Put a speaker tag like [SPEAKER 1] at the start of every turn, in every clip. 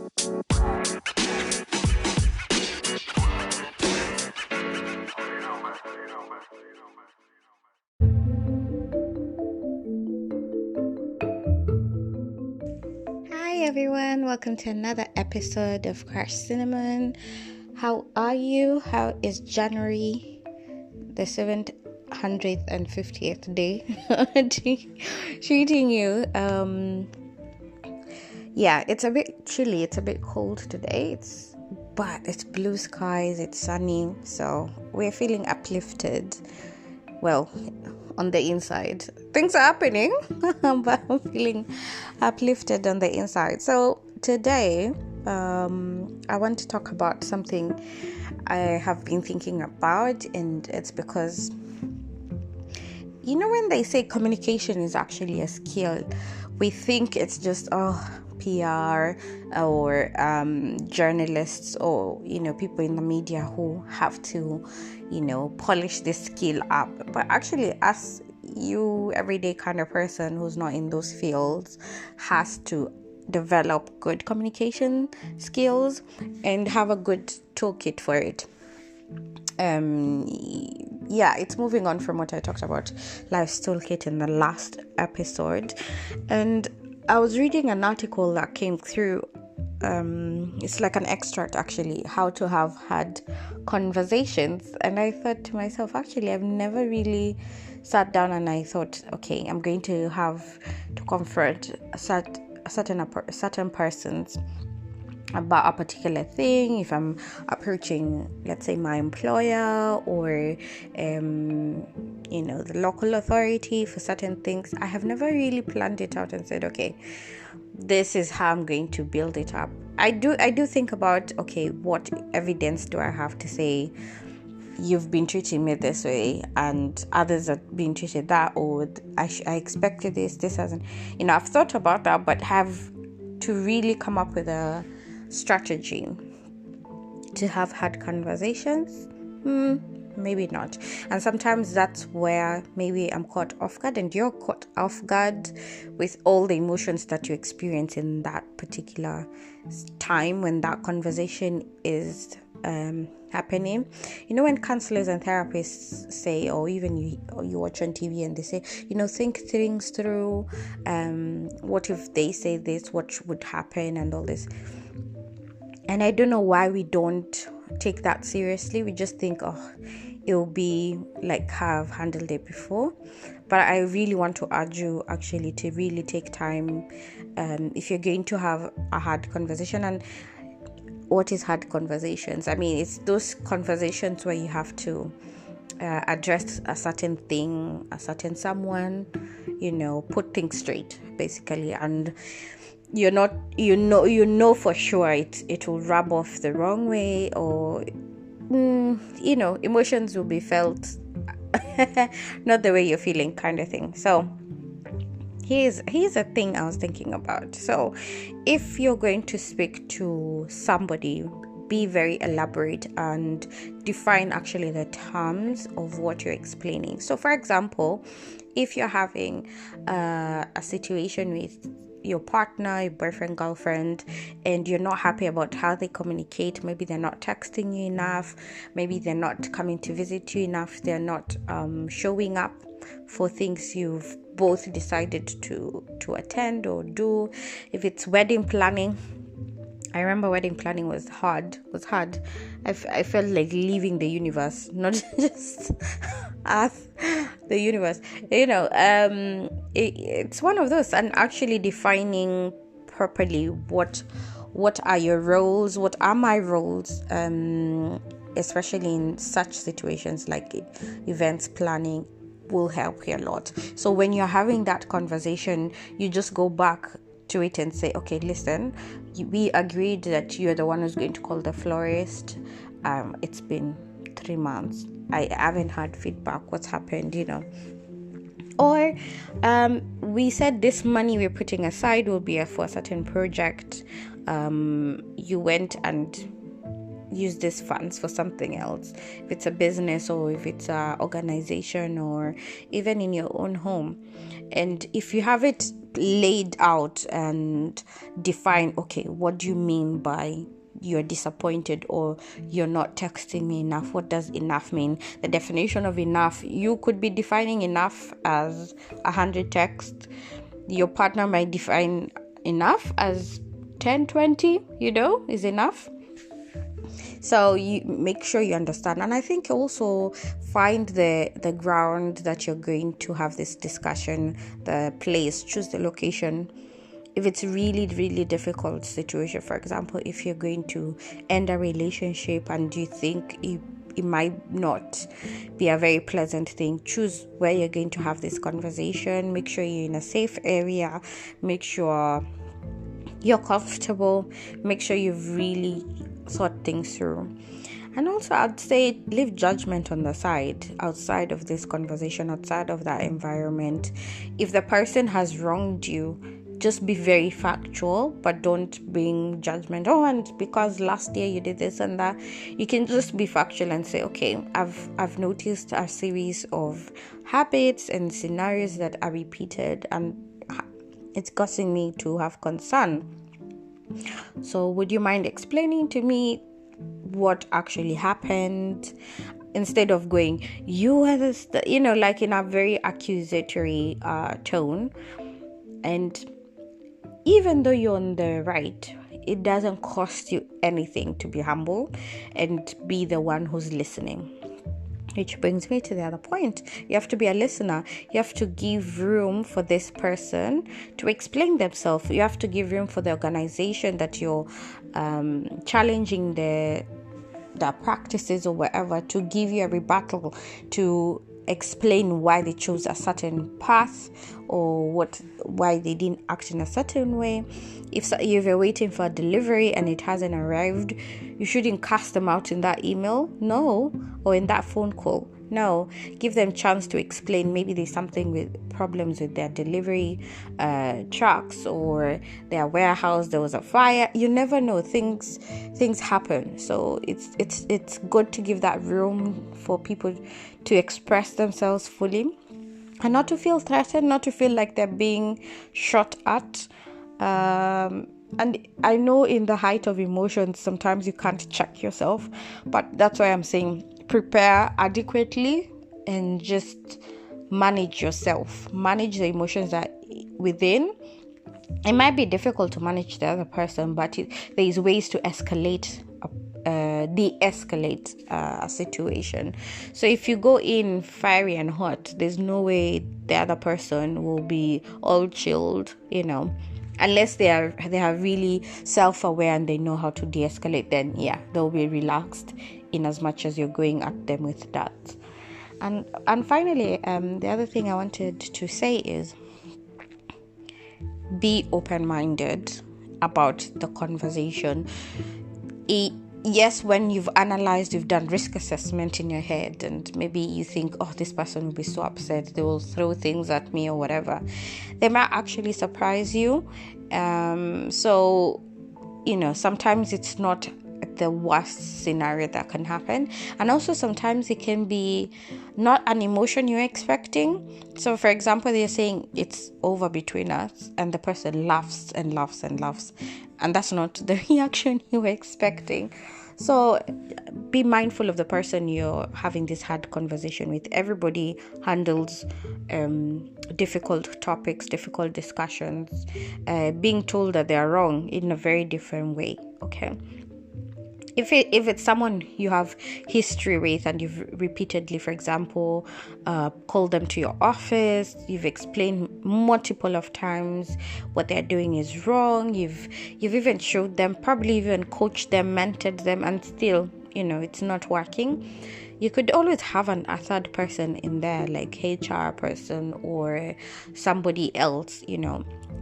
[SPEAKER 1] Hi everyone, welcome to another episode of Crash Cinnamon. How are you? How is January, the 750th day treating you? Yeah, it's a bit chilly, it's a bit cold today, but it's blue skies, it's sunny, so we're feeling uplifted. Well, on the inside, things are happening, but I'm feeling uplifted on the inside. So today, I want to talk about something I have been thinking about, and it's because, when they say communication is actually a skill, we think it's just PR or journalists or people in the media who have to polish this skill up. But actually, as you everyday kind of person who's not in those fields has to develop good communication skills and have a good toolkit for it. It's moving on from what I talked about life's toolkit in the last episode, and I was reading an article that came through. It's like an extract, actually, how to have had conversations, and I thought to myself, actually, I've never really sat down and I thought, okay, I'm going to have to confront certain persons about a particular thing. If I'm approaching, let's say, my employer or the local authority for certain things, I have never really planned it out and said, okay, this is how I'm going to build it up. I do think about, okay, what evidence do I have to say you've been treating me this way and others are being treated that, or I expected this hasn't, I've thought about that, but have to really come up with a strategy to have had conversations, maybe not. And sometimes that's where maybe I'm caught off guard and you're caught off guard with all the emotions that you experience in that particular time when that conversation is happening. When counselors and therapists say, or even you watch on TV and they say, think things through, what if they say this, what would happen, and all this. And I don't know why we don't take that seriously. We just think, it'll be like how I've handled it before. But I really want to urge you actually to really take time if you're going to have a hard conversation. And what is hard conversations? I mean, it's those conversations where you have to address a certain thing, a certain someone, put things straight, basically. And you're not, for sure it will rub off the wrong way, or emotions will be felt not the way you're feeling, kind of thing. So here's a thing I was thinking about. So if you're going to speak to somebody, be very elaborate and define actually the terms of what you're explaining. So for example, if you're having a situation with your partner, your boyfriend, girlfriend, and you're not happy about how they communicate, maybe they're not texting you enough, maybe they're not coming to visit you enough, they're not showing up for things you've both decided to attend or do. If it's wedding planning, I remember wedding planning was hard. I felt like leaving the universe, not just Earth, the universe. It's one of those. And actually defining properly what are your roles, what are my roles, especially in such situations like events planning, will help you a lot. So when you're having that conversation, you just go back to it and say, okay, listen, we agreed that you're the one who's going to call the florist. It's been 3 months. I haven't had feedback. What's happened, Or we said this money we're putting aside will be for a certain project. You went and used these funds for something else. If it's a business or if it's an organization or even in your own home. And if you have it laid out and define, okay, what do you mean by you're disappointed or you're not texting me enough? What does enough mean? The definition of enough, you could be defining enough as 100 texts. Your partner might define enough as 10, 20, is enough. So you make sure you understand. And I think also find the ground that you're going to have this discussion, the place, choose the location. If it's really, really difficult situation, for example, if you're going to end a relationship and you think it might not be a very pleasant thing, choose where you're going to have this conversation. Make sure you're in a safe area. Make sure you're comfortable. Make sure you've really thought things through. And also, I'd say leave judgment on the side, outside of this conversation, outside of that environment. If the person has wronged you, just be very factual, but don't bring judgment. Oh, and because last year you did this and that. You can just be factual and say, okay, I've noticed a series of habits and scenarios that are repeated, and it's causing me to have concern. So would you mind explaining to me what actually happened? Instead of going, you are this, like in a very accusatory tone. And even though you're on the right, it doesn't cost you anything to be humble and be the one who's listening. Which brings me to the other point. You have to be a listener. You have to give room for this person to explain themselves. You have to give room for the organization that you're challenging the practices or whatever to give you a rebuttal, to explain why they chose a certain path or why they didn't act in a certain way. If you're waiting for a delivery and it hasn't arrived, you shouldn't cast them out in that email, no, or in that phone call. No, give them chance to explain. Maybe there's something with problems with their delivery trucks or their warehouse. There was a fire. You never know. Things happen. So it's good to give that room for people to express themselves fully, and not to feel threatened, not to feel like they're being shot at. And I know in the height of emotions, sometimes you can't check yourself, but that's why I'm saying prepare adequately and just manage yourself. Manage the emotions that within. It might be difficult to manage the other person, but there is ways to de-escalate a situation. So if you go in fiery and hot, there's no way the other person will be all chilled, unless they are really self-aware and they know how to de-escalate. Then they'll be relaxed in as much as you're going at them with that. And finally, the other thing I wanted to say is be open-minded about the conversation. Yes, when you've analyzed, you've done risk assessment in your head, and maybe you think, oh, this person will be so upset, they will throw things at me or whatever. They might actually surprise you. So, sometimes it's not the worst scenario that can happen. And also sometimes it can be not an emotion you're expecting. So for example, they're saying it's over between us, and the person laughs and laughs and laughs, and that's not the reaction you were expecting. So be mindful of the person you're having this hard conversation with. Everybody handles difficult topics, difficult discussions, being told that they are wrong in a very different way. Okay. If it's someone you have history with and you've repeatedly, for example, called them to your office, you've explained multiple of times what they're doing is wrong, you've even showed them, probably even coached them, mentored them, and still, it's not working, you could always have a third person in there, like HR person or somebody else,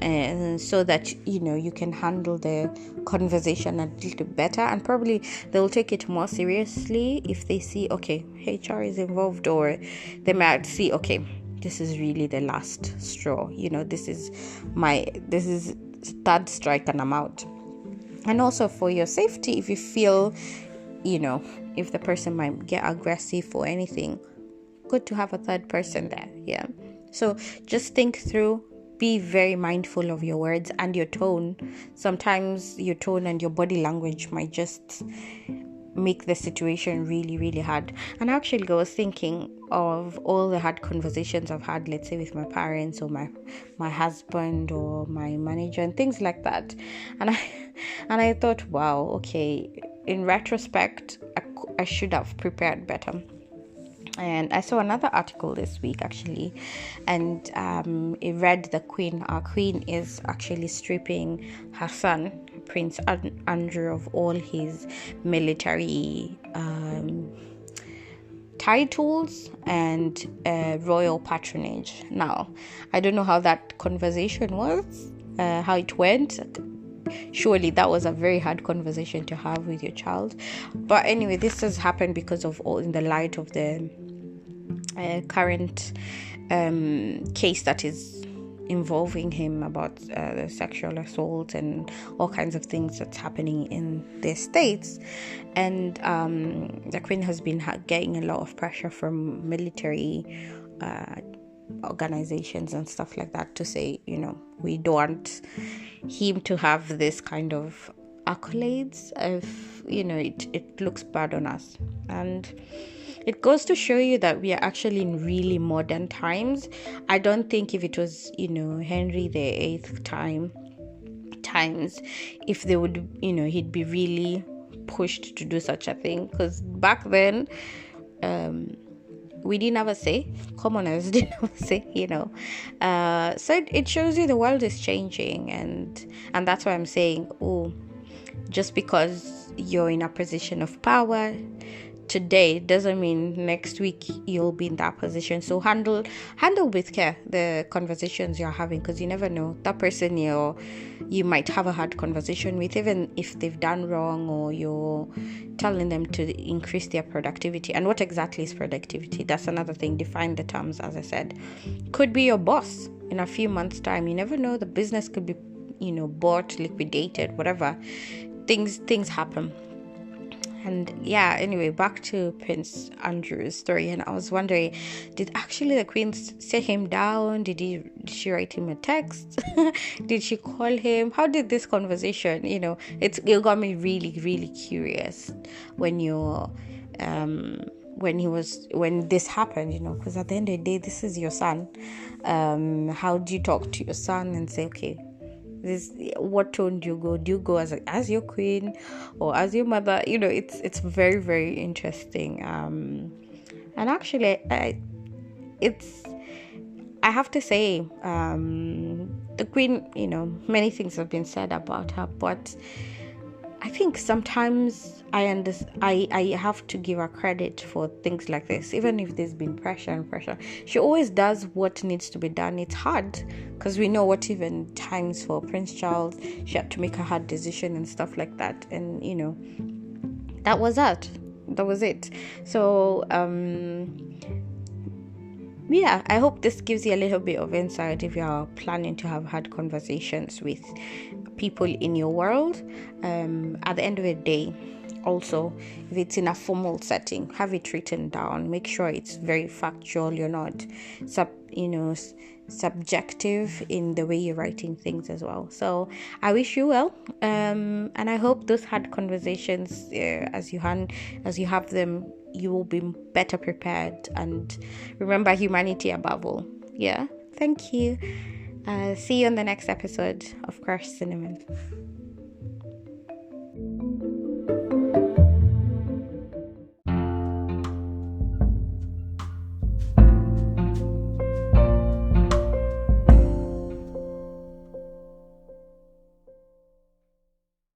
[SPEAKER 1] and so that you can handle the conversation a little better, and probably they'll take it more seriously if they see, okay, HR is involved, or they might see, okay, this is really the last straw, this is third strike and I'm out. And also for your safety, if you feel if the person might get aggressive or anything, good to have a third person there. So just think through, be very mindful of your words and your tone. Sometimes your tone and your body language might just make the situation really, really hard. And actually, I was thinking of all the hard conversations I've had, let's say with my parents or my husband or my manager and things like that. And I thought, wow, okay, in retrospect, I should have prepared better. And I saw another article this week actually, and it read our queen is actually stripping her son, Prince Andrew, of all his military titles and royal patronage. Now, I don't know how that conversation was, how it went. Surely that was a very hard conversation to have with your child. But anyway, this has happened because of all in the light of the current case that is involving him about the sexual assault and all kinds of things that's happening in the States. And the Queen has been getting a lot of pressure from military organizations and stuff like that to say, we don't want him to have this kind of accolades if, it looks bad on us. And it goes to show you that we are actually in really modern times. I don't think if it was, Henry VIII times, if they would, he'd be really pushed to do such a thing. Because back then, we didn't have a say. Commoners didn't have a say, So it shows you the world is changing. And that's why I'm saying, just because you're in a position of power today doesn't mean next week you'll be in that position. So handle with care the conversations you're having, because you never know, that person you might have a hard conversation with, even if they've done wrong, or you're telling them to increase their productivity. And what exactly is productivity? That's another thing. Define the terms. As I said, could be your boss in a few months time. You never know, the business could be bought, liquidated, whatever. Things happen. And yeah, anyway, back to Prince Andrew's story. And I was wondering, did actually the Queen sit him down? Did she write him a text? Did she call him? How did this conversation, it got me really, really curious when this happened, because at the end of the day, this is your son. How do you talk to your son and say, okay, what tone do you go? Do you go as your queen or as your mother? It's very, very interesting. And actually, I have to say, the Queen, many things have been said about her, but I think sometimes I have to give her credit for things like this. Even if there's been pressure, she always does what needs to be done. It's hard because we know what even times for Prince Charles, she had to make a hard decision and stuff like that. And, that was it. So, yeah, I hope this gives you a little bit of insight if you are planning to have hard conversations with people in your world. At the end of the day, also, if it's in a formal setting, have it written down. Make sure it's very factual. You're not subjective in the way you're writing things as well. So I wish you well, and I hope those hard conversations, as you have them, you will be better prepared. And remember, humanity above all. Yeah, thank you. See you on the next episode of Crush Cinnamon.